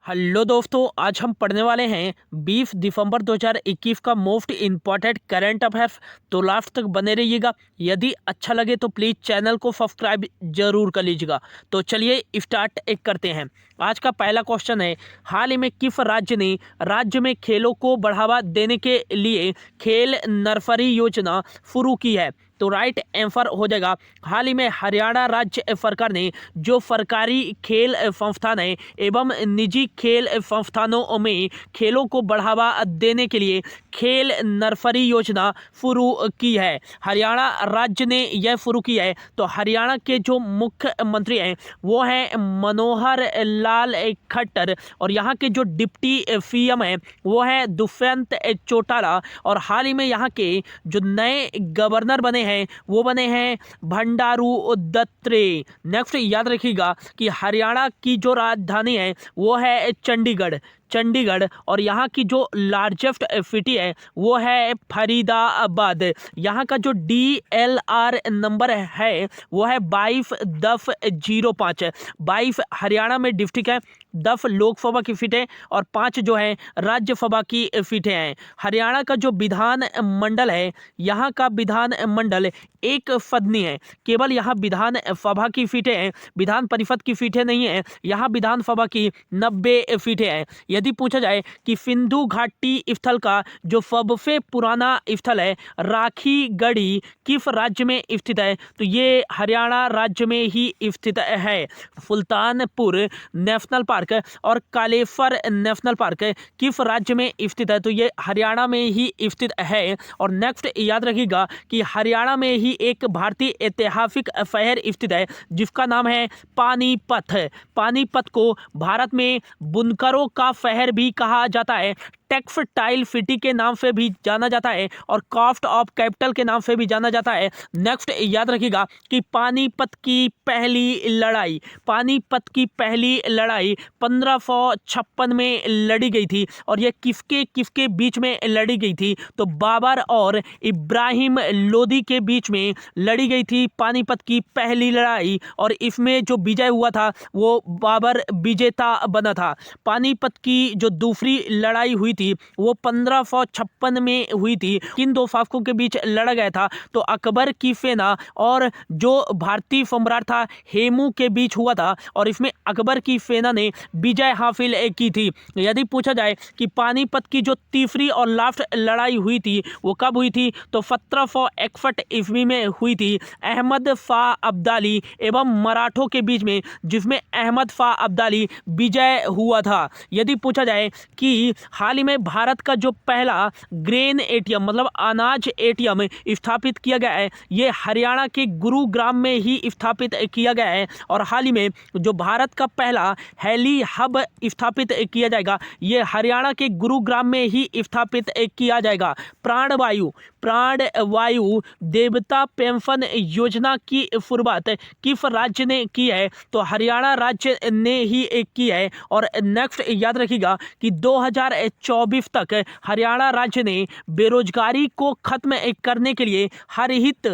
Hello दोस्तों, आज हम पढ़ने वाले हैं 20 दिसंबर 2021 का मोस्ट इम्पॉर्टेंट करंट अफेयर्स। तो लास्ट तक बने रहिएगा। यदि अच्छा लगे तो प्लीज़ चैनल को सब्सक्राइब जरूर कर लीजिएगा। तो चलिए स्टार्ट करते हैं। आज का पहला क्वेश्चन है, हाल ही में किस राज्य ने राज्य में खेलों को बढ़ावा देने के लिए खेल नर्सरी योजना शुरू की है? तो राइट आंसर हो जाएगा, हाल ही में हरियाणा राज्य सरकार ने जो सरकारी खेल संस्थान है एवं निजी खेल संस्थानों में खेलों को बढ़ावा देने के लिए खेल नर्सरी योजना शुरू की है। हरियाणा राज्य ने यह शुरू की है। तो हरियाणा के जो मुख्यमंत्री हैं वो हैं मनोहर लाल खट्टर, और यहाँ के जो डिप्टी सीएम हैं वो है दुष्यंत चौटाला, और हाल ही में यहाँ के जो नए गवर्नर बने हैं वो बने हैं भंडारू दत्तात्रेय। नेक्स्ट याद रखिएगा कि हरियाणा की जो राजधानी है वो है चंडीगढ़, और यहाँ की जो लार्जेस्ट सिटी है वो है फरीदाबाद। यहाँ का जो DLR नंबर है वो है 22-10-05। 22 हरियाणा में डिस्ट्रिक्ट है, 10 लोकसभा की सीटें और 5 जो है राज्यसभा की सीटें हैं। हरियाणा का जो विधान मंडल है, यहाँ का विधान मंडल एक सदनी है। केवल यहाँ विधान सभा की सीटें हैं, विधान परिषद की सीटें नहीं है। यहाँ विधानसभा की 90 सीटें हैं। यदि पूछा जाए कि सिंधु घाटी स्थल का जो सबसे पुराना स्थल है राखी गढ़ी किस राज्य में स्थित है? तो ये हरियाणा राज्य में ही स्थित है। सुल्तानपुर नेशनल पार्क और कालेश्वर नेशनल पार्क किस राज्य में स्थित है? तो ये हरियाणा में ही स्थित है। और नेक्स्ट याद रखिएगा कि हरियाणा में ही एक भारतीय ऐतिहासिक शहर स्थित है जिसका नाम है पानीपत। पानीपत को भारत में बुनकरों का शहर भी कहा जाता है, टेक्सटाइल सिटी के नाम से भी जाना जाता है, और कॉस्ट ऑफ कैपिटल के नाम से भी जाना जाता है। नेक्स्ट याद रखिएगा कि पानीपत की पहली लड़ाई 1556 में लड़ी गई थी, और यह किसके बीच में लड़ी गई थी? तो बाबर और इब्राहिम लोदी के बीच में लड़ी गई थी पानीपत की पहली लड़ाई, और इसमें जो विजय हुआ था वो बाबर विजेता बना था। पानीपत की जो दूसरी लड़ाई हुई थी वो 1556 में हुई थी। किन दो शासकों के बीच लड़ा गया था? तो अकबर की सेना और जो भारतीय सम्राट था हेमू के बीच हुआ था, और इसमें अकबर की सेना ने विजय हासिल की थी। यदि पूछा जाए कि पानीपत की जो तीसरी और लास्ट लड़ाई हुई थी वो कब हुई थी? तो 1761 ईस्वी में हुई थी, अहमद शाह अब्दाली एवं मराठों के बीच में, जिसमें अहमद शाह अब्दाली विजय हुआ था। यदि पूछा जाए कि हाल ही में भारत का जो पहला ग्रेन एटीएम मतलब अनाज एटीएम स्थापित किया गया है, ये हरियाणा के गुरुग्राम में ही स्थापित किया गया है। और हाल ही में जो भारत का पहला हेली हब स्थापित किया जाएगा, ये हरियाणा के गुरुग्राम में ही स्थापित किया जाएगा। प्राणवायु देवता पेंशन योजना की शुरुआत किस राज्य ने की है? तो हरियाणा राज्य ने ही की है। और नेक्स्ट याद रखिएगा कि 2024 तक हरियाणा राज्य ने बेरोजगारी को खत्म करने के लिए हर हित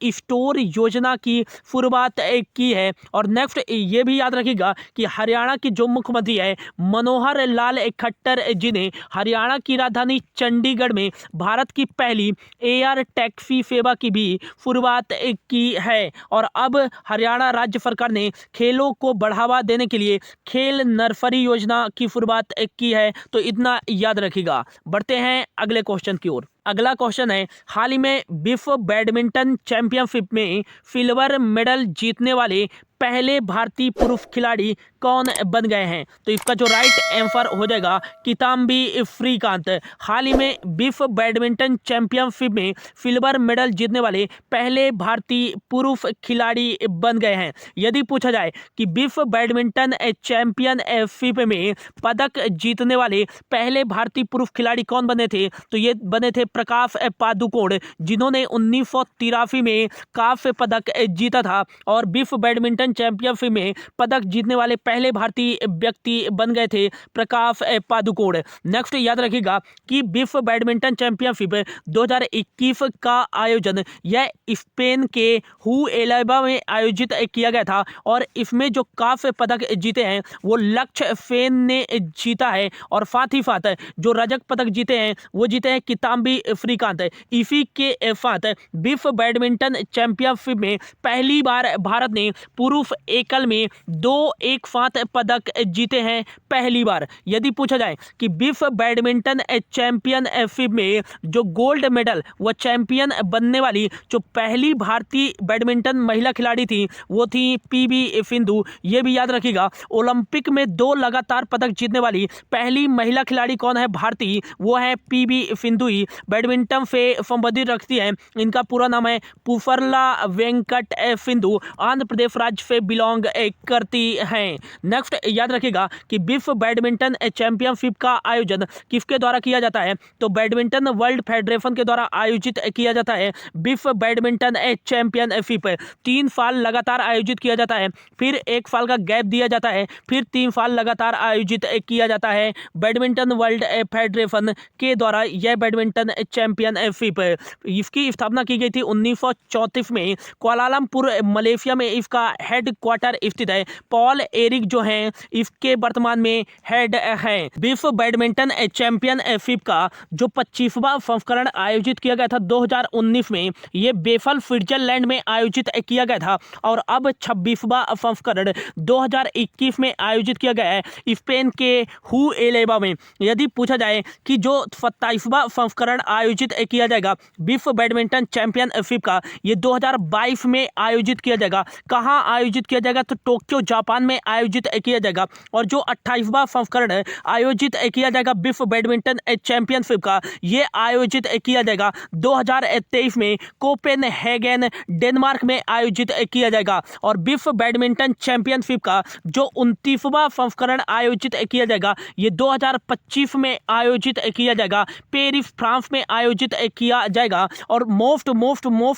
स्टोर योजना की शुरुआत की है। और नेक्स्ट ये भी याद रखिएगा कि हरियाणा की जो मुख्यमंत्री है मनोहर लाल खट्टर जी ने हरियाणा की राजधानी चंडीगढ़ में भारत की पहली एयर टैक्सी सेवा की भी शुरुआत की है। और अब हरियाणा राज्य सरकार ने खेलों को बढ़ावा देने के लिए खेल नर्सरी योजना की शुरुआत की है। तो इतना याद रखिएगा। बढ़ते हैं अगले क्वेश्चन की ओर। अगला क्वेश्चन है, हाल ही में विश्व बैडमिंटन चैंपियनशिप में सिल्वर मेडल जीतने वाले पहले भारतीय पुरुष खिलाड़ी कौन बन गए हैं? तो इसका जो राइट आंसर हो जाएगा किदाम्बी श्रीकांत। हाल ही में विश्व बैडमिंटन चैंपियनशिप में सिल्वर मेडल जीतने वाले पहले भारतीय पुरुष खिलाड़ी बन गए हैं। यदि पूछा जाए कि विश्व बैडमिंटन चैंपियनशिप में पदक जीतने वाले पहले भारतीय पुरुष खिलाड़ी कौन बने थे? तो ये बने थे प्रकाश पादुकोण, जिन्होंने 1983 में कांस्य पदक जीता था और विश्व बैडमिंटन चैंपियनशिप में पदक जीतने वाले पहले भारतीय व्यक्ति बन गए थे प्रकाश पादुकोण। नेक्स्ट याद रखिएगा कि विश्व बैडमिंटन चैंपियनशिप 2021 का आयोजन यह स्पेन के हुएलबा में आयोजित किया गया था और इसमें जो कांस्य पदक जीते हैं वो लक्ष्य सेन ने जीता है और साथ ही साथ जो रजत पदक जीते हैं वो जीते हैं किदाम्बी श्रीकांत। इसी के साथ विश्व बैडमिंटन चैंपियनशिप में पहली बार भारत ने पुरुष एकल में 2 एक साथ पदक जीते हैं पहली बार। यदि पूछा जाए कि विश्व बैडमिंटन चैंपियनशिप में जो गोल्ड मेडल व चैंपियन बनने वाली जो पहली भारतीय बैडमिंटन महिला खिलाड़ी थी वो थी पीवी सिंधु। ये भी याद रखिएगा ओलंपिक में 2 लगातार पदक जीतने वाली पहली महिला खिलाड़ी कौन है भारतीय, वो है पीवी सिंधु ही बैडमिंटन से संबंधित रखती है। इनका पूरा नाम है पुफरला वेंकट सिंधु, आंध्र प्रदेश राज्य से बिलोंग करती हैं। नेक्स्ट याद रखिएगा कि विश्व बैडमिंटन चैंपियनशिप का आयोजन किसके द्वारा किया जाता है, तो बैडमिंटन वर्ल्ड फेडरेशन के द्वारा आयोजित किया जाता है। विश्व बैडमिंटन चैंपियनशिप 3 साल लगातार आयोजित किया जाता है, फिर 1 साल का गैप दिया जाता है, फिर 3 साल लगातार आयोजित किया जाता है बैडमिंटन वर्ल्ड फेडरेशन के द्वारा। यह बैडमिंटन चैंपियनशिप इसकी स्थापना की गई थी 1934 में कुआलालंपुर मलेशिया में इसका हेड क्वार्टर स्थित है। पॉल एरिक जो हैं इसके वर्तमान में हेड हैं। विश्व बैडमिंटन चैंपियनशिप का जो 25वां संस्करण आयोजित किया गया था 2019 में, ये बेफल स्विट्जरलैंड में आयोजित किया गया था और अब 26वां संस्करण 2021 में आयोजित किया गया है स्पेन के हुएलबा में। यदि पूछा जाए कि जो 27वां संस्करण आयोजित किया जाएगा विश्व बैडमिंटन चैंपियनशिप का, ये 2022 में आयोजित किया जाएगा। कहाँ आयोजित किया जाएगा, तो टोक्यो जापान में आयोजित किया जाएगा। और जो 28वां संस्करण आयोजित किया जाएगा विश्व बैडमिंटन चैंपियनशिप का, ये आयोजित किया जाएगा 2023 में कोपेनहेगन डेनमार्क में आयोजित किया जाएगा। और विश्व बैडमिंटन चैंपियनशिप का जो 29वां संस्करण आयोजित किया जाएगा ये 2025 में आयोजित किया जाएगा, पेरिस फ्रांस में आयोजित किया जाएगा। और मोस्ट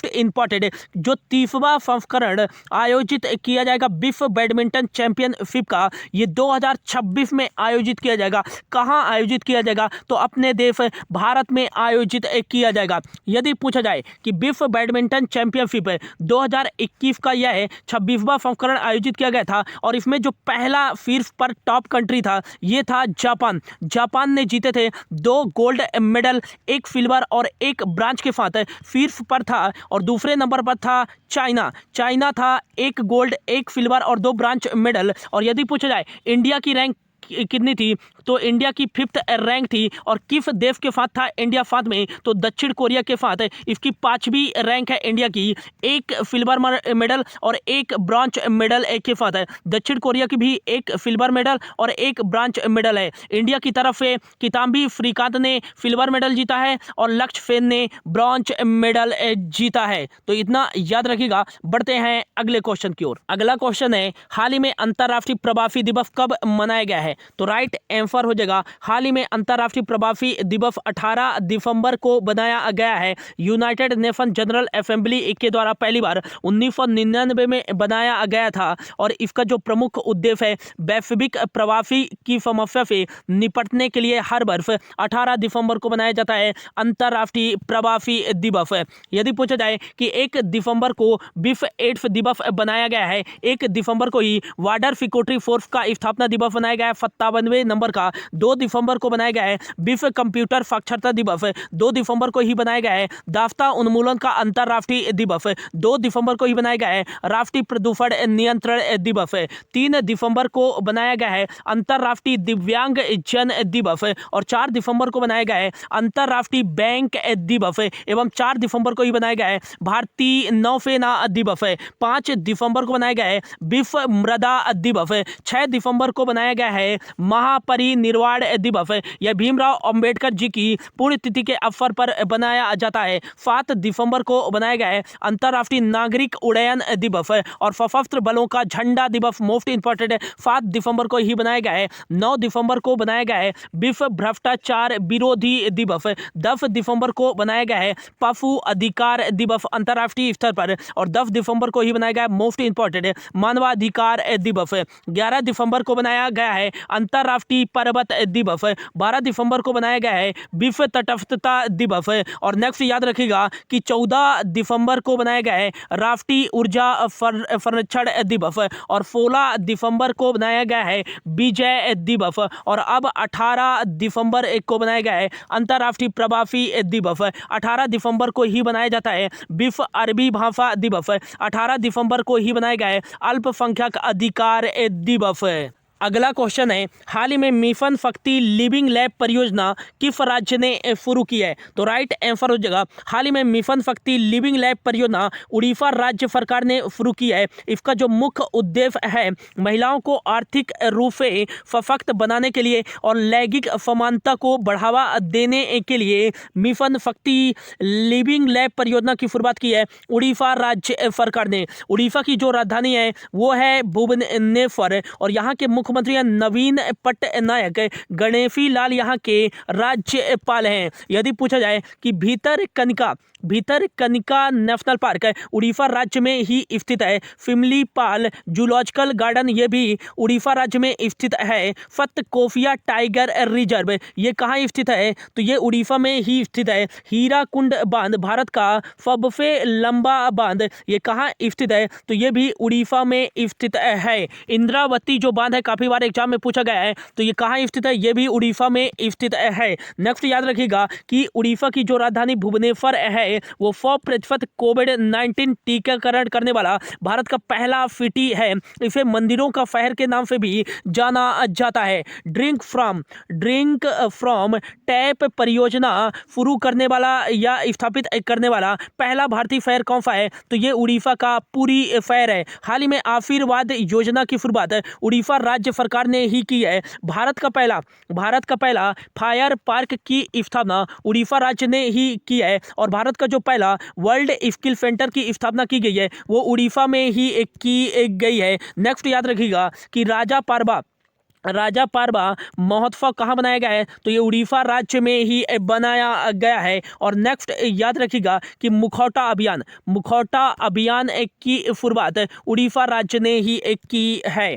इंपॉर्टेंट जो 30वां संस्करण आयोजित किया जाएगा विश्व बैडमिंटन चैंपियनशिप का, ये 2026 में आयोजित किया जाएगा। कहां आयोजित किया जाएगा, तो अपने देश भारत में आयोजित किया जाएगा। यदि पूछा जाए कि विश्व बैडमिंटन चैंपियनशिप 2021 का यह 26वां संस्करण आयोजित किया गया था और इसमें जो पहला शीर्ष पर टॉप कंट्री था ये था जापान। जापान ने जीते थे 2 गोल्ड मेडल, 1 सिल्वर और 1 ब्रांज के साथ शीर्ष पर था। और दूसरे नंबर पर था चाइना था 1 गोल्ड, 1 सिल्वर और 2 ब्रांज मेडल। और यदि पूछा जाए इंडिया की रैंक कितनी थी, तो इंडिया की 5th रैंक थी। और किस देश के साथ था इंडिया साथ में, तो दक्षिण कोरिया के साथ इसकी 5वीं रैंक है इंडिया की, 1 सिल्वर मेडल और 1 ब्रॉन्ज मेडल के साथ है। दक्षिण कोरिया की भी 1 सिल्वर मेडल और 1 ब्रॉन्ज मेडल है। इंडिया की तरफ से किदाम्बी श्रीकांत ने सिल्वर मेडल जीता है और लक्ष्य सेन ने ब्रॉन्ज मेडल जीता है। तो इतना याद रखिएगा। बढ़ते हैं अगले क्वेश्चन की ओर। अगला क्वेश्चन है, हाल ही में अंतर्राष्ट्रीय प्रवासी दिवस कब मनाया गया है, तो राइट आंसर हो जाएगा हाल ही में अंतर्राष्ट्रीय प्रवासी दिवस 18 दिसंबर को बनाया गया है। यूनाइटेड नेशन जनरल असेंबली के द्वारा पहली बार 1999 में बनाया गया था और इसका जो प्रमुख उद्देश्य है वैश्विक प्रवासी की समस्या से निपटने के लिए हर वर्ष 18 दिसंबर को बनाया जाता है अंतर्राष्ट्रीय प्रवासी दिवस। यदि पूछा जाए कि 1 दिसंबर को विश्व एड्स दिवस बनाया गया है, 1 दिसंबर को ही बॉर्डर सिक्योरिटी फोर्स का स्थापना दिवस बनाया गया है 57वें नंबर का। 2 दिसंबर को बनाया गया है विश्व कंप्यूटर साक्षरता दिवस, 2 दिसंबर को ही बनाया गया है दास्ता उन्मूलन का अंतर्राष्ट्रीय दिवस, 2 दिसंबर को ही बनाया गया है राष्ट्रीय प्रदूषण नियंत्रण दिवस, 3 दिसंबर को बनाया गया है अंतर्राष्ट्रीय दिव्यांग जन दिवस और 4 दिसंबर को बनाया गया है अंतर्राष्ट्रीय बैंक दिवस एवं 4 दिसंबर को ही बनाया गया है भारतीय नौसेना दिवस, 5 दिसंबर को बनाया गया है विश्व मृदा दिवस, 6 दिसंबर को बनाया गया है है महापरिनिर्वाण दिवस। यह भीमराव अंबेडकर जी की पुण्यतिथि के अवसर पर बनाया जाता है। 7 दिसंबर को बनाया गया है अंतर्राष्ट्रीय नागरिक उड्डयन दिवस। और सशस्त्र बलों का झंडा दिवस मोस्ट इंपॉर्टेंट है, 7 दिसंबर को ही बनाया गया है। 9 दिसंबर को बनाया गया है विश्व भ्रष्टाचार विरोधी दिवस। 10 दिसंबर को बनाया गया है पशु अधिकार दिवस अंतर्राष्ट्रीय स्तर पर। और 10 दिसंबर को ही बनाया गया है मोस्ट इंपॉर्टेंट है मानवाधिकार दिवस। 11 दिसंबर को बनाया गया है अंतर्राष्ट्रीय पर्वत दिवस। 12 दिसंबर को बनाया गया है विश्व तटस्थता दिवस। और नेक्स्ट याद रखिएगा कि 14 दिसंबर को बनाया गया है राष्ट्रीय ऊर्जा संरक्षण दिवस। और 16 दिसंबर को बनाया गया है विजय दिवस। और अब 18 दिसंबर को बनाया गया है अंतर्राष्ट्रीय प्रवासी दिवस। 18 दिसंबर को ही बनाया जाता है विश्व अरबी भाषा दिवस। 18 दिसंबर को ही बनाया गया है अल्पसंख्यक अधिकार दिवस। अगला क्वेश्चन है, हाल ही में मिशन शक्ति लिविंग लैब परियोजना किस राज्य ने शुरू की है? तो राइट आंसर हो जाएगा हाल ही में मिशन शक्ति लिविंग लैब परियोजना उड़ीसा राज्य सरकार ने शुरू की है। इसका जो मुख्य उद्देश्य है महिलाओं को आर्थिक रूप से सशक्त बनाने के लिए और लैंगिक समानता को बढ़ावा देने के लिए मिशन शक्ति लिविंग लैब परियोजना की शुरुआत की है उड़ीसा राज्य सरकार ने। उड़ीसा की जो राजधानी है वो है भुवनेश्वर। और यहाँ के मुख्यमंत्री नवीन पटनायक गणेशी लाल यहाँ के राज्यपाल हैं। यदि पूछा जाए कि भितरकनिका नेशनल पार्क उड़ीसा राज्य में ही स्थित है। शिमलीपाल जूलॉजिकल गार्डन ये भी उड़ीसा राज्य में स्थित है। सतकोफिया टाइगर रिजर्व ये कहाँ स्थित है? तो ये उड़ीसा में ही स्थित है। हीराकुंड बांध भारत का सबसे लंबा बांध ये कहाँ स्थित है? तो ये भी उड़ीसा में स्थित है। इंद्रावती जो बांध है काफी बार एग्जाम में पूछा गया है, तो ये कहाँ स्थित है? ये भी उड़ीसा में स्थित है। नेक्स्ट याद रखिएगा कि उड़ीसा की जो राजधानी भुवनेश्वर है वो 100% कोविड-19 टीकाकरण करने वाला भारत का पहला सिटी है। इसे मंदिरों का शहर के नाम से भी जाना जाता है। ड्रिंक फ्रॉम टैप परियोजना शुरू करने वाला या स्थापित करने वाला पहला भारतीय शहर कौन सा है? तो ये उड़ीसा का पुरी शहर है। हाल ही में आशीर्वाद योजना की शुरुआत उड़ीसा राज्य सरकार ने ही की है। भारत का पहला फायर पार्क की स्थापना उड़ीसा राज्य ने ही की है। और भारत का जो पहला वर्ल्ड स्किल सेंटर की स्थापना की गई है वो उड़ीसा में ही की गई है। नेक्स्ट याद रखिएगा कि राजा पारबा महोत्सव कहाँ बनाया गया है? तो ये उड़ीसा राज्य में ही बनाया गया है। और नेक्स्ट याद रखिएगा कि मुखौटा अभियान की शुरुआत उड़ीसा राज्य ने ही की है।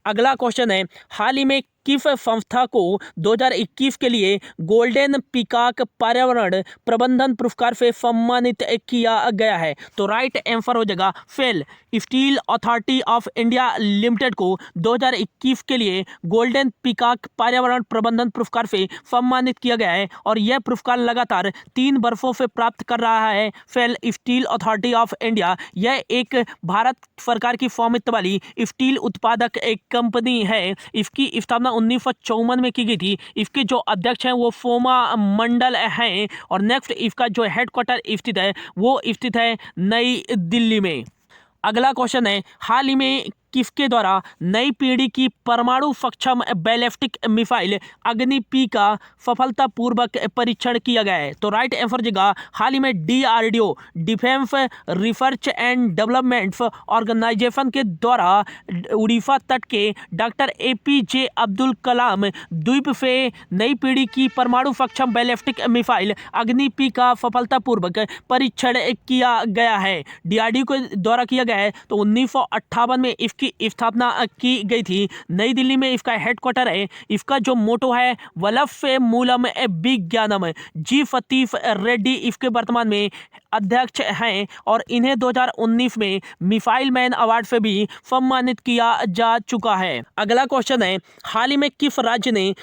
अगला क्वेश्चन है, हाल ही में किस संस्था को 2021 के लिए गोल्डन पीकॉक पर्यावरण प्रबंधन पुरस्कार से सम्मानित किया गया है? तो राइट आंसर हो जाएगा SAIL steel authority of India limited को 2021 के लिए गोल्डन पीकॉक पर्यावरण प्रबंधन पुरस्कार से सम्मानित किया गया है। और यह पुरस्कार लगातार 3 वर्षों से प्राप्त कर रहा है SAIL steel authority of India. यह एक भारत सरकार की स्वामित्व वाली स्टील उत्पादक एक कंपनी है। इसकी स्थापना 1954 में की गई थी। इसके जो अध्यक्ष हैं वो सोमा मंडल हैं। और नेक्स्ट इसका जो हेडक्वार्टर स्थित है वो स्थित है नई दिल्ली में। अगला क्वेश्चन है, हाल ही में किसके द्वारा नई पीढ़ी की परमाणु सक्षम बैलिस्टिक मिसाइल अग्नि-P का सफलतापूर्वक परीक्षण किया गया है? तो राइट आंसर जगह हाल ही में DRDO defence research and development organisation के द्वारा उड़ीसा तट के डॉक्टर APJ अब्दुल कलाम द्वीप से नई पीढ़ी की परमाणु सक्षम बैलिस्टिक मिसाइल अग्नि-P का सफलतापूर्वक परीक्षण किया गया है। DRDO के द्वारा किया गया है। तो 1958 में की स्थापना की गई थी। नई दिल्ली में इसका हेडक्वार्टर है। इसका जो मोटो है वलभ्य मूलम विज्ञानम। जी सतीश रेड्डी इसके वर्तमान में अध्यक्ष हैं। और इन्हें 2019 में मिसाइल मैन अवार्ड से भी सम्मानित किया जा चुका है। अगला क्वेश्चन है, हाल ही में किस राज्य ने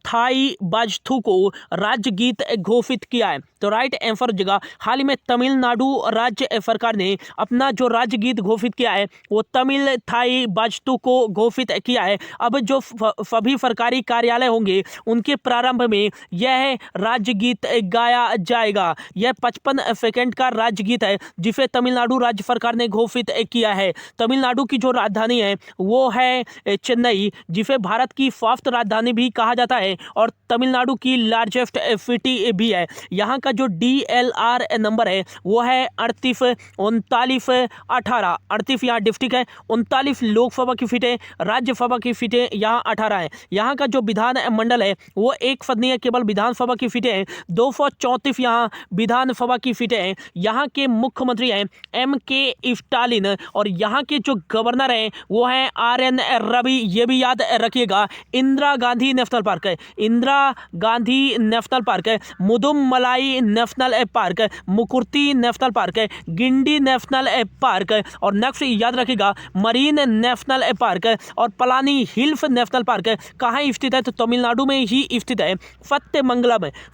थाई बाजथू को राज्य गीत घोषित किया है? तो राइट आंसर जगह हाल ही में तमिलनाडु राज्य सरकार ने अपना जो राज्य गीत घोषित किया है वो तमिल थाई बाजथू को घोषित किया है। अब जो सभी सरकारी कार्यालय होंगे उनके प्रारंभ में यह राज्य गीत गाया जाएगा। यह 55 सेकंड का राज्य गीत है जिसे तमिलनाडु राज्य सरकार ने घोषित किया है। तमिलनाडु की जो राजधानी है वो है चेन्नई, जिसे भारत की फास्ट राजधानी भी कहा जाता है और तमिलनाडु की लार्जेस्ट सिटी भी है। यहाँ का जो DLR नंबर है वो है 38 39 18। 38 यहाँ डिस्ट्रिक्ट है, 39 लोकसभा की सीटें, राज्यसभा की सीटें यहाँ 18 है। यहाँ का जो विधान मंडल है वो एक सदनीय केवल विधानसभा की सीटें हैं, 234 यहाँ विधानसभा की सीटें हैं। यहाँ के मुख्यमंत्री हैं MK स्टालिन और यहाँ के जो गवर्नर हैं वो हैं RN रवि। ये भी याद रखिएगा। इंदिरा गांधी नेशनल पार्क है, इंदिरा गांधी नेशनल पार्क है, मुदुमलाई नेशनल पार्क है, मुकुर्ती नेशनल पार्क है, गिंडी नेशनल पार्क है और नेक्स्ट याद रखिएगा मरीन नेशनल पार्क है और पलानी हिल्स नेशनल पार्क है। कहाँ स्थित है? तो तमिलनाडु में ही स्थित है।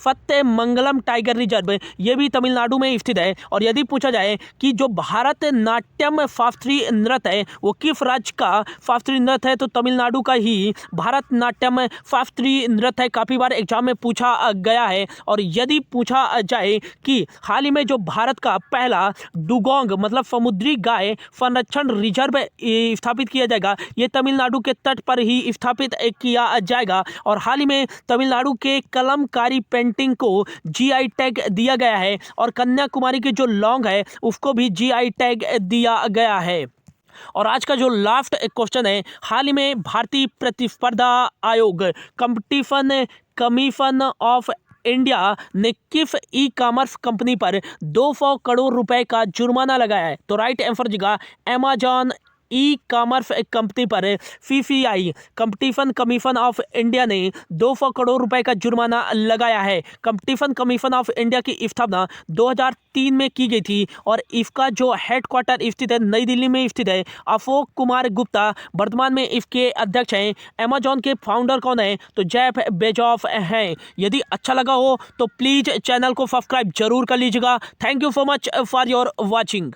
सत्यमंगलम टाइगर रिजर्व ये भी तमिलनाडु में स्थित है। और यदि पूछा जाए कि जो भारतनाट्यम शास्त्रीय नृत्य है वो किस राज्य का शास्त्रीय नृत्य है, तो तमिलनाडु का ही भारतनाट्यम शास्त्रीय नृत्य है। काफ़ी बार एग्जाम में पूछा गया है। और यदि पूछा जाए कि हाल ही में जो भारत का पहला डुगोंग मतलब समुद्री गाय संरक्षण रिजर्व स्थापित किया जाएगा, ये तमिलनाडु के तट पर ही स्थापित किया जाएगा। और हाल ही में तमिलनाडु के कलमकारी पेंटिंग को GI टैग दिया गया है और कन्याकुमारी के जो लौंग है उसको भी GI टैग दिया गया है। और आज का जो लास्ट क्वेश्चन है, हाल ही में भारतीय प्रतिस्पर्धा आयोग कंपटीशन कमीशन ऑफ इंडिया ने किस ई-कॉमर्स कंपनी पर 200 करोड़ रुपए का जुर्माना लगाया है? तो राइट आंसर जगह अमेजॉन ई-कॉमर्स कंपनी पर CCI competition commission of India ने 200 करोड़ रुपए का जुर्माना लगाया है। कंपटीशन कमीशन ऑफ इंडिया की स्थापना 2003 में की गई थी और इसका जो हेडक्वार्टर स्थित है नई दिल्ली में स्थित है। अशोक कुमार गुप्ता वर्तमान में इसके अध्यक्ष हैं। अमेजॉन के फाउंडर कौन है? तो जेफ बेजोस हैं। यदि अच्छा लगा हो तो प्लीज चैनल को सब्सक्राइब जरूर कर लीजिएगा। Thank you so much for your watching.